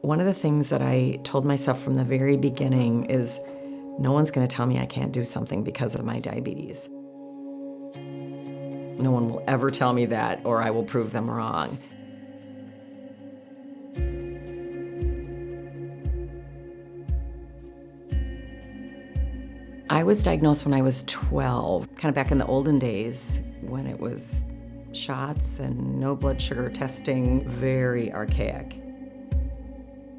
One of the things that I told myself from the very beginning is no one's going to tell me I can't do something because of my diabetes. No one will ever tell me that, or I will prove them wrong. I was diagnosed when I was 12, kind of back in the olden days when it was shots and no blood sugar testing, very archaic.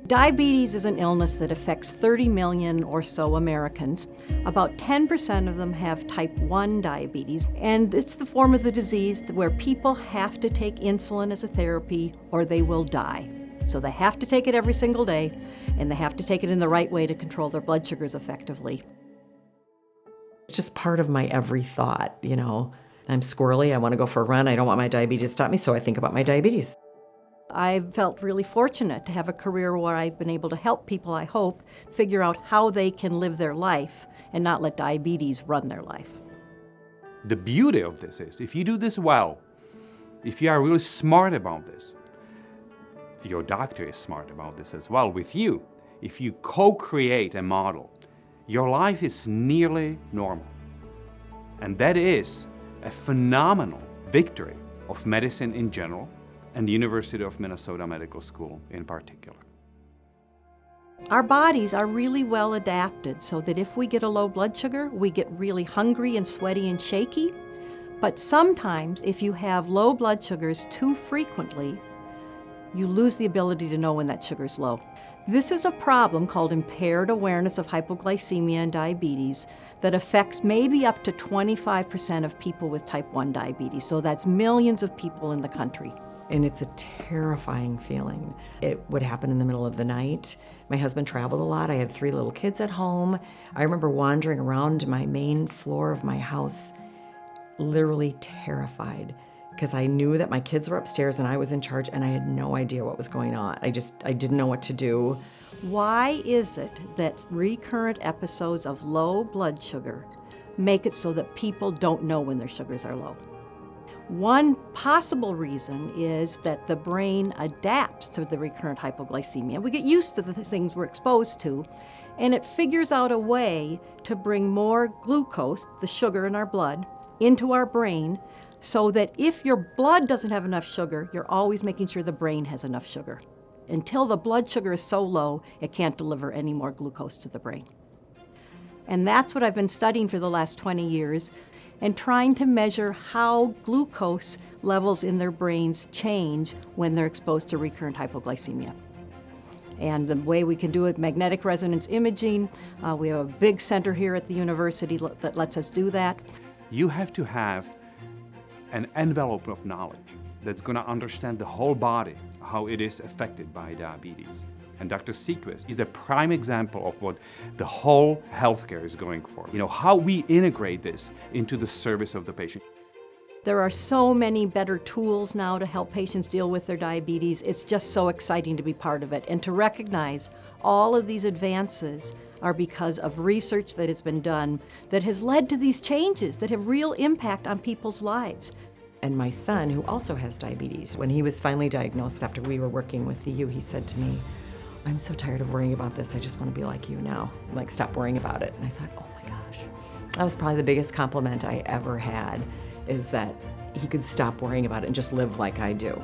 Diabetes is an illness that affects 30 million or so Americans. About 10% of them have type 1 diabetes, and it's the form of the disease where people have to take insulin as a therapy or they will die. So they have to take it every single day, and they have to take it in the right way to control their blood sugars effectively. It's just part of my every thought, you know. I'm squirrely, I want to go for a run, I don't want my diabetes to stop me, so I think about my diabetes. I've felt really fortunate to have a career where I've been able to help people, I hope, figure out how they can live their life and not let diabetes run their life. The beauty of this is, if you do this well, if you are really smart about this, your doctor is smart about this as well with you. If you co-create a model, your life is nearly normal. And that is a phenomenal victory of medicine in general and the University of Minnesota Medical School in particular. Our bodies are really well adapted so that if we get a low blood sugar, we get really hungry and sweaty and shaky. But sometimes if you have low blood sugars too frequently, you lose the ability to know when that sugar is low. This is a problem called impaired awareness of hypoglycemia and diabetes that affects maybe up to 25% of people with type 1 diabetes. So that's millions of people in the country. And it's a terrifying feeling. It would happen in the middle of the night. My husband traveled a lot. I had 3 little kids at home. I remember wandering around my main floor of my house, literally terrified, because I knew that my kids were upstairs and I was in charge and I had no idea what was going on. I didn't know what to do. Why is it that recurrent episodes of low blood sugar make it so that people don't know when their sugars are low? One possible reason is that the brain adapts to the recurrent hypoglycemia. We get used to the things we're exposed to, and it figures out a way to bring more glucose, the sugar in our blood, into our brain so that if your blood doesn't have enough sugar, you're always making sure the brain has enough sugar. Until the blood sugar is so low, it can't deliver any more glucose to the brain. And that's what I've been studying for the last 20 years, and trying to measure how glucose levels in their brains change when they're exposed to recurrent hypoglycemia. And the way we can do it, magnetic resonance imaging. We have a big center here at the university that lets us do that. You have to have an envelope of knowledge that's going to understand the whole body, how it is affected by diabetes. And Dr. Seaquist is a prime example of what the whole healthcare is going for. You know, how we integrate this into the service of the patient. There are so many better tools now to help patients deal with their diabetes. It's just so exciting to be part of it and to recognize all of these advances are because of research that has been done that has led to these changes that have real impact on people's lives. And my son, who also has diabetes, when he was finally diagnosed after we were working with the U, he said to me, "I'm so tired of worrying about this. I just want to be like you now. Like, stop worrying about it." And I thought, oh my gosh. That was probably the biggest compliment I ever had, is that he could stop worrying about it and just live like I do.